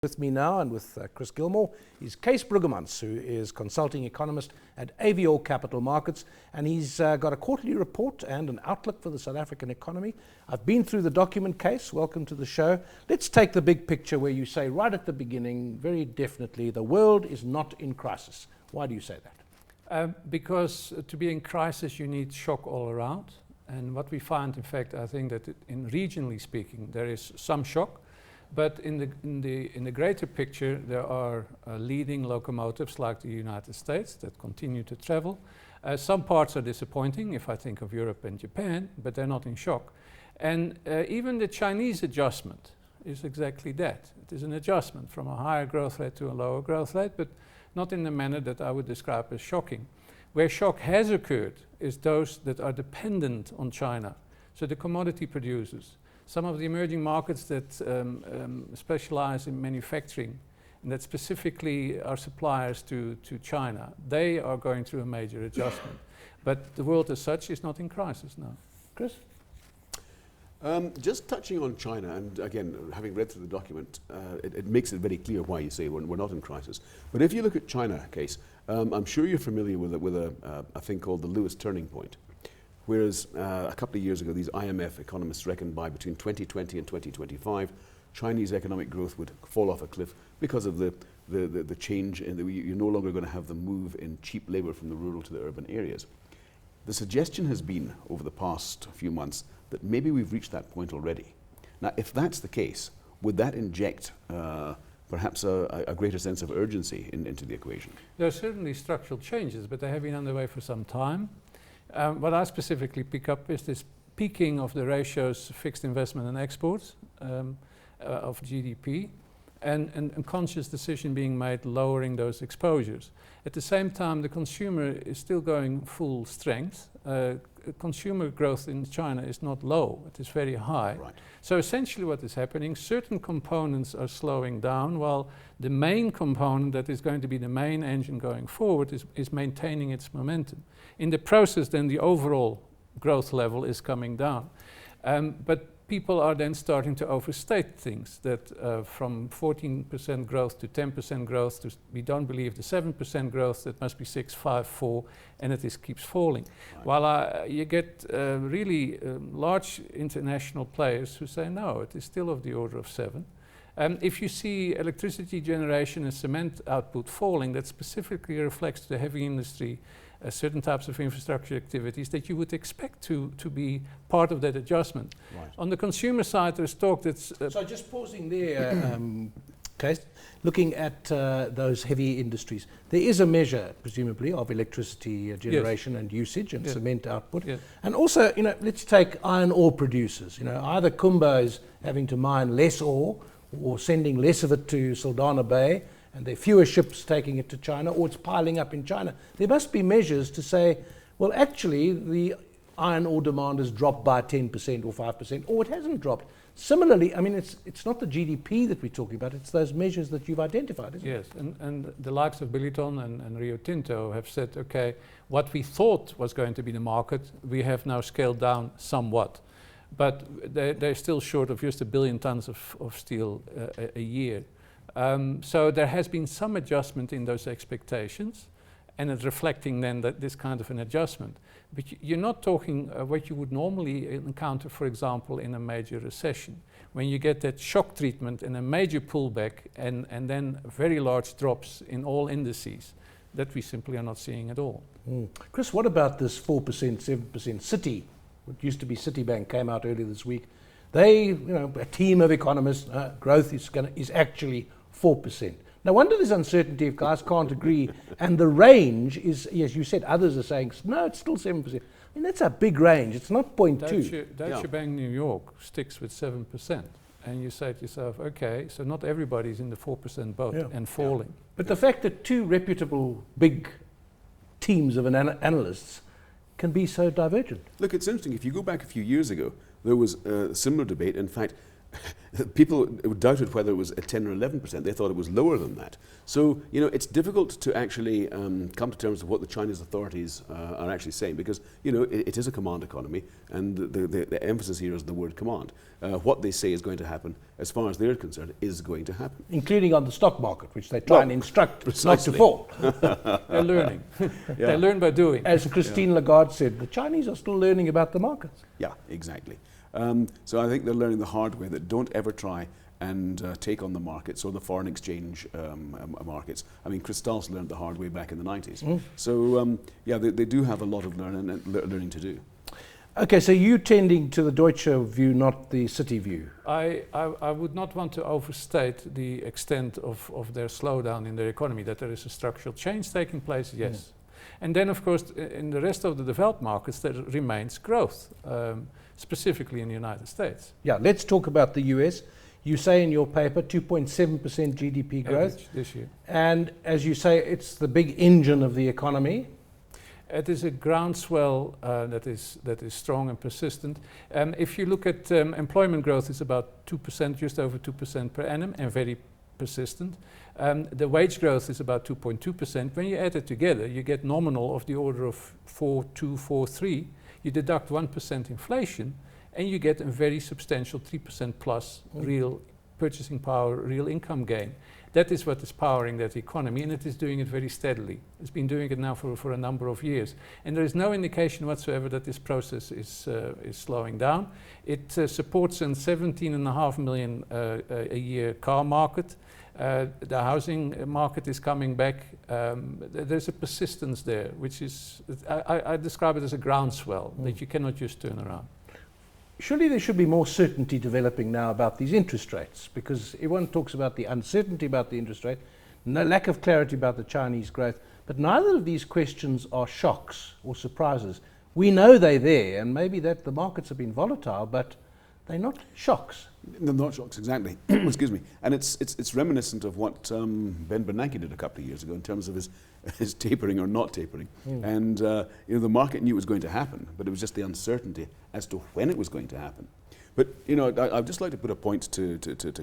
With me now and with Chris Gilmore is Cees Bruggemans, who is consulting economist at Avior Capital Markets, and he's got a quarterly report and an outlook for the South African economy. I've been through the document, Cees. Welcome to the show. Let's take the big picture where you say right at the beginning, very definitely, the world is not in crisis. Why do you say that? Because to be in crisis, you need shock all around. And what we find, in fact, I think that in regionally speaking, there is some shock. But in the greater picture, there are leading locomotives like the United States that continue to travel. Some parts are disappointing, if I think of Europe and Japan, but they're not in shock. And even the Chinese adjustment is exactly that. It is an adjustment from a higher growth rate to a lower growth rate, but not in the manner that I would describe as shocking. Where shock has occurred is those that are dependent on China, so the commodity producers. Some of the emerging markets that specialize in manufacturing and that specifically are suppliers to China, they are going through a major adjustment. But the world as such is not in crisis now. Chris? Just touching on China, and again, having read through the document, it makes it very clear why you say we're not in crisis. But if you look at China, Cees, I'm sure you're familiar with a thing called the Lewis turning point. Whereas a couple of years ago, these IMF economists reckoned by between 2020 and 2025, Chinese economic growth would fall off a cliff because of the change in you're no longer going to have the move in cheap labor from the rural to the urban areas. The suggestion has been over the past few months that maybe we've reached that point already. Now, if that's the case, would that inject perhaps a greater sense of urgency into the equation? There are certainly structural changes, but they have been underway for some time. What I specifically pick up is this peaking of the ratios fixed investment and exports of GDP and conscious decision being made lowering those exposures. At the same time, the consumer is still going full strength. Consumer growth in China is not low, it is very high. Right. So essentially what is happening, certain components are slowing down while the main component that is going to be the main engine going forward is maintaining its momentum. In the process then the overall growth level is coming down. But people are then starting to overstate things, that from 14% growth to 10% growth, we don't believe the 7% growth, that must be 6, 5, 4, and it keeps falling. Right. While you get really large international players who say, no, it is still of the order of 7. If you see electricity generation and cement output falling, that specifically reflects the heavy industry, certain types of infrastructure activities that you would expect to be part of that adjustment. Right. On the consumer side, there's talk that's... So just pausing there, Cees, looking at those heavy industries, there is a measure, presumably, of electricity generation and usage and cement output. And also, let's take iron ore producers. Either Kumba is having to mine less ore or sending less of it to Saldanha Bay, and there are fewer ships taking it to China, or it's piling up in China. There must be measures to say, well, actually, the iron ore demand has dropped by 10% or 5%, or it hasn't dropped. Similarly, I mean, it's not the GDP that we're talking about, it's those measures that you've identified, isn't it? Yes, and the likes of Billiton and Rio Tinto have said, okay, what we thought was going to be the market, we have now scaled down somewhat. But they're still short of just 1 billion tons of steel a year. So there has been some adjustment in those expectations, and it's reflecting then that this kind of an adjustment. But you're not talking what you would normally encounter, for example, in a major recession, when you get that shock treatment and a major pullback and then very large drops in all indices that we simply are not seeing at all. Chris, what about this 4%, 7% Citi? What used to be Citibank came out earlier this week. They, a team of economists, growth is actually 4%. No wonder there's uncertainty if guys can't agree. And the range is, yes, you said others are saying, no, it's still 7%. I mean, that's a big range. It's not 0.2. Deutsche Bank New York sticks with 7%. And you say to yourself, okay, so not everybody's in the 4% boat and falling. But the fact that two reputable big teams of analysts can be so divergent. Look, it's interesting. If you go back a few years ago, there was a similar debate. In fact, people doubted whether it was at 10 or 11%. They thought it was lower than that. So, it's difficult to actually come to terms with what the Chinese authorities are actually saying, because, it is a command economy, and the emphasis here is the word command. What they say is going to happen, as far as they're concerned, is going to happen. Including on the stock market, which they try and instruct not to fall. They're learning. They learn by doing. As Christine Lagarde said, the Chinese are still learning about the markets. Yeah, exactly. So I think they're learning the hard way that don't ever try and take on the markets or the foreign exchange markets. I mean, Kristall's learned the hard way back in the 90s. So, they do have a lot of learning to do. Okay, so you tending to the Deutsche view, not the City view. I would not want to overstate the extent of their slowdown in their economy, that there is a structural change taking place, yes. And then, of course, in the rest of the developed markets, there remains growth, specifically in the United States. Yeah, let's talk about the US. You say in your paper 2.7% GDP growth average this year. And as you say, it's the big engine of the economy. It is a groundswell that is strong and persistent. If you look at employment growth, it's about 2%, just over 2% per annum, and very persistent. The wage growth is about 2.2%. When you add it together, you get nominal of the order of 4.2, 4.3. You deduct 1% inflation, and you get a very substantial 3% plus real purchasing power, real income gain. That is what is powering that economy, and it is doing it very steadily. It's been doing it now for a number of years. And there is no indication whatsoever that this process is slowing down. It supports a 17.5 million a year car market. The housing market is coming back. There's a persistence there, which is, I describe it as a groundswell that you cannot just turn around. Surely there should be more certainty developing now about these interest rates, because everyone talks about the uncertainty about the interest rate, no lack of clarity about the Chinese growth, but neither of these questions are shocks or surprises. We know they're there, and maybe that the markets have been volatile, but they're not shocks. They're not shocks, exactly. Excuse me. And it's reminiscent of what Ben Bernanke did a couple of years ago in terms of his tapering or not tapering. And the market knew it was going to happen, but it was just the uncertainty as to when it was going to happen. But I'd just like to put a point to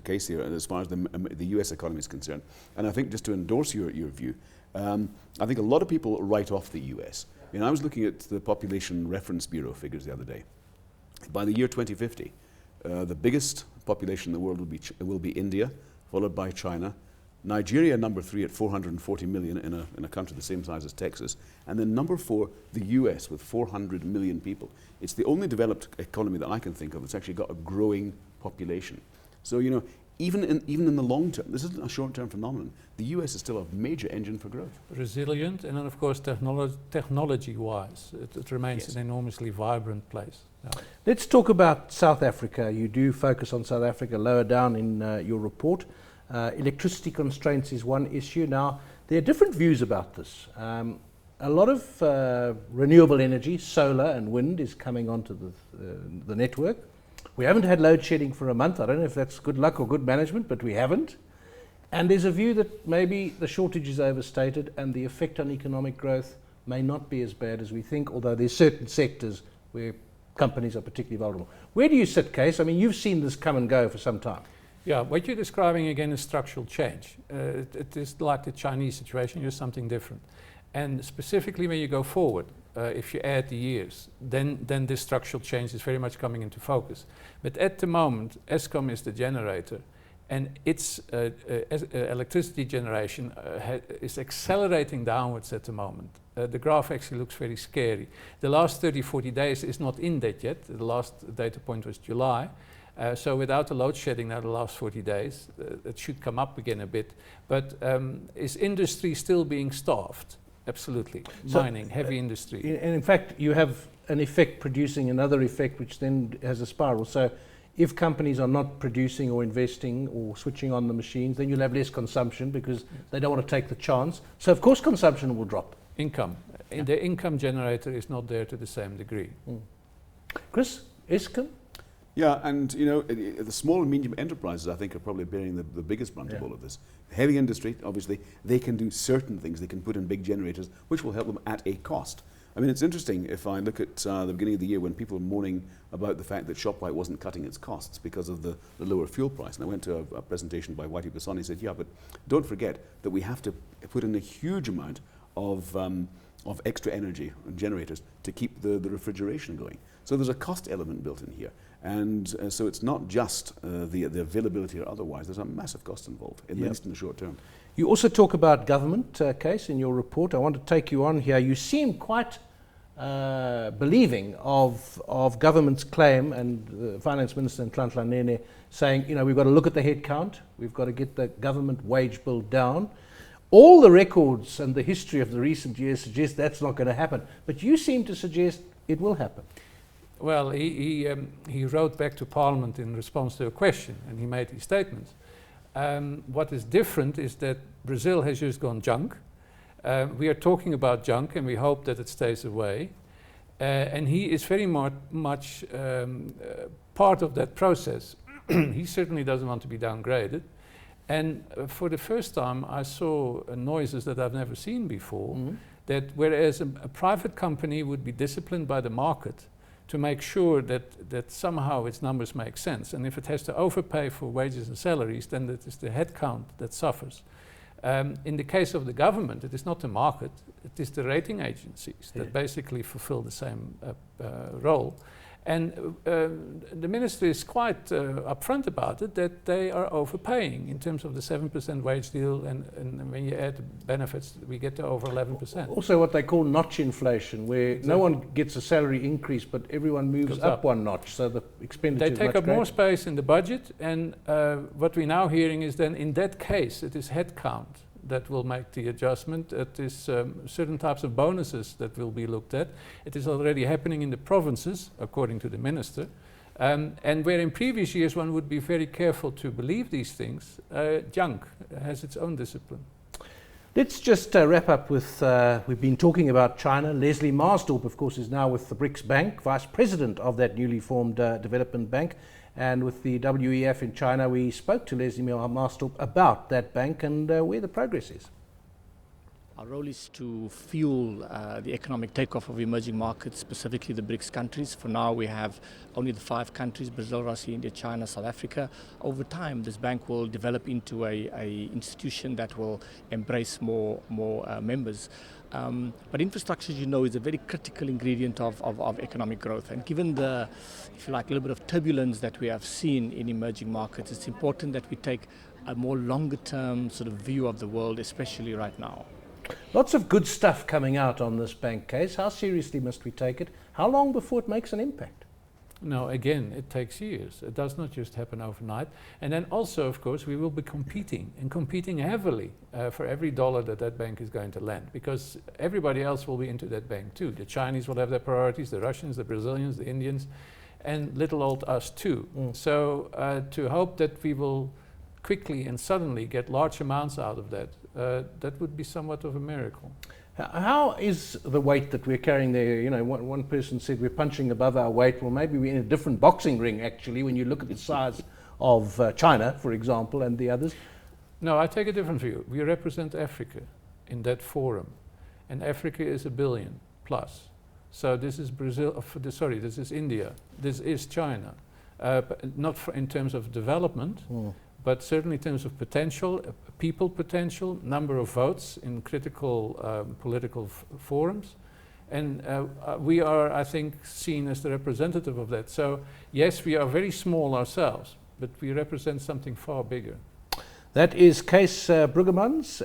Cees here as far as the US economy is concerned. And I think just to endorse your view, I think a lot of people write off the US. I was looking at the Population Reference Bureau figures the other day. By the year 2050, the biggest population in the world will be India, followed by China. Nigeria, number 3 at 440 million in a country the same size as Texas. And then number 4, the US with 400 million people. It's the only developed economy that I can think of that's actually got a growing population. So, even in the long term, this isn't a short-term phenomenon. The US is still a major engine for growth. Resilient, and then of course technology-wise, it remains an enormously vibrant place. Yeah. Let's talk about South Africa. You do focus on South Africa lower down in your report. Electricity constraints is one issue. Now, there are different views about this. A lot of renewable energy, solar and wind, is coming onto the network. We haven't had load shedding for a month. I don't know if that's good luck or good management, but we haven't. And there's a view that maybe the shortage is overstated and the effect on economic growth may not be as bad as we think, although there's certain sectors where companies are particularly vulnerable. Where do you sit, Cees? I mean, you've seen this come and go for some time. Yeah, what you're describing again is structural change. It is like the Chinese situation, just something different. And specifically when you go forward, if you add the years, then this structural change is very much coming into focus. But at the moment, Eskom is the generator, and its electricity generation is accelerating downwards at the moment. The graph actually looks very scary. The last 30, 40 days is not in that yet. The last data point was July. So without the load shedding now the last 40 days, it should come up again a bit. But is industry still being starved? Absolutely. So mining, heavy industry. And in fact, you have an effect producing another effect, which then has a spiral. So if companies are not producing or investing or switching on the machines, then you'll have less consumption because they don't want to take the chance. So of course consumption will drop. Income. Yeah. The income generator is not there to the same degree. Chris, Eskom? Yeah, and the small and medium enterprises, I think, are probably bearing the biggest brunt of all of this. Heavy industry, obviously, they can do certain things. They can put in big generators, which will help them at a cost. I mean, it's interesting if I look at the beginning of the year when people were moaning about the fact that ShopRite wasn't cutting its costs because of the lower fuel price. And I went to a presentation by Whitey Basani. He said, yeah, but don't forget that we have to put in a huge amount of extra energy and generators to keep the refrigeration going. So there's a cost element built in here. And so it's not just the availability or otherwise. There's a massive cost involved, at least in the short term. You also talk about government, Cees, in your report. I want to take you on here. You seem quite believing of government's claim, and the Finance Minister Nhlanhla Nene saying, we've got to look at the head count, we've got to get the government wage bill down. All the records and the history of the recent years suggest that's not going to happen, but you seem to suggest it will happen. Well, he wrote back to Parliament in response to a question, and he made these statements. What is different is that Brazil has just gone junk. We are talking about junk, and we hope that it stays away. And he is very much part of that process. He certainly doesn't want to be downgraded. And for the first time, I saw noises that I've never seen before, that whereas a private company would be disciplined by the market to make sure that somehow its numbers make sense, and if it has to overpay for wages and salaries, then it is the headcount that suffers. In the case of the government, it is not the market, it is the rating agencies that basically fulfill the same role. And the minister is quite upfront about it, that they are overpaying in terms of the 7% wage deal, and when you add the benefits, we get to over 11%. Also what they call notch inflation, where no one gets a salary increase, but everyone moves up one notch, so the expenditure is much greater. They take up more space in the budget, and what we're now hearing is then in that case, it is headcount that will make the adjustment. It is certain types of bonuses that will be looked at. It is already happening in the provinces, according to the minister. And where in previous years one would be very careful to believe these things, junk has its own discipline. Let's just wrap up with, we've been talking about China. Leslie Marsdorp, of course, is now with the BRICS Bank, Vice President of that newly formed development bank. And with the WEF in China, we spoke to Leslie Marsdorp about that bank and where the progress is. Our role is to fuel the economic takeoff of emerging markets, specifically the BRICS countries. For now, we have only the 5 countries, Brazil, Russia, India, China, South Africa. Over time, this bank will develop into a institution that will embrace more members. But infrastructure, as you know, is a very critical ingredient of economic growth. And given the, if you like, a little bit of turbulence that we have seen in emerging markets, it's important that we take a more longer-term sort of view of the world, especially right now. Lots of good stuff coming out on this bank case. How seriously must we take it? How long before it makes an impact? No, again, it takes years. It does not just happen overnight. And then also, of course, we will be competing, and competing heavily for every dollar that bank is going to lend, because everybody else will be into that bank too. The Chinese will have their priorities, the Russians, the Brazilians, the Indians, and little old us too. So to hope that we will quickly and suddenly get large amounts out of that, that would be somewhat of a miracle. How is the weight that we're carrying there? You know, one person said we're punching above our weight. Well, maybe we're in a different boxing ring, actually, when you look at the size of China, for example, and the others. No, I take a different view. We represent Africa in that forum, and Africa is 1 billion plus. So this is Brazil, this is India, this is China. Not in terms of development, but certainly in terms of potential, people potential, number of votes in critical political forums. And we are, I think, seen as the representative of that. So yes, we are very small ourselves, but we represent something far bigger. That is Cees Bruggemans.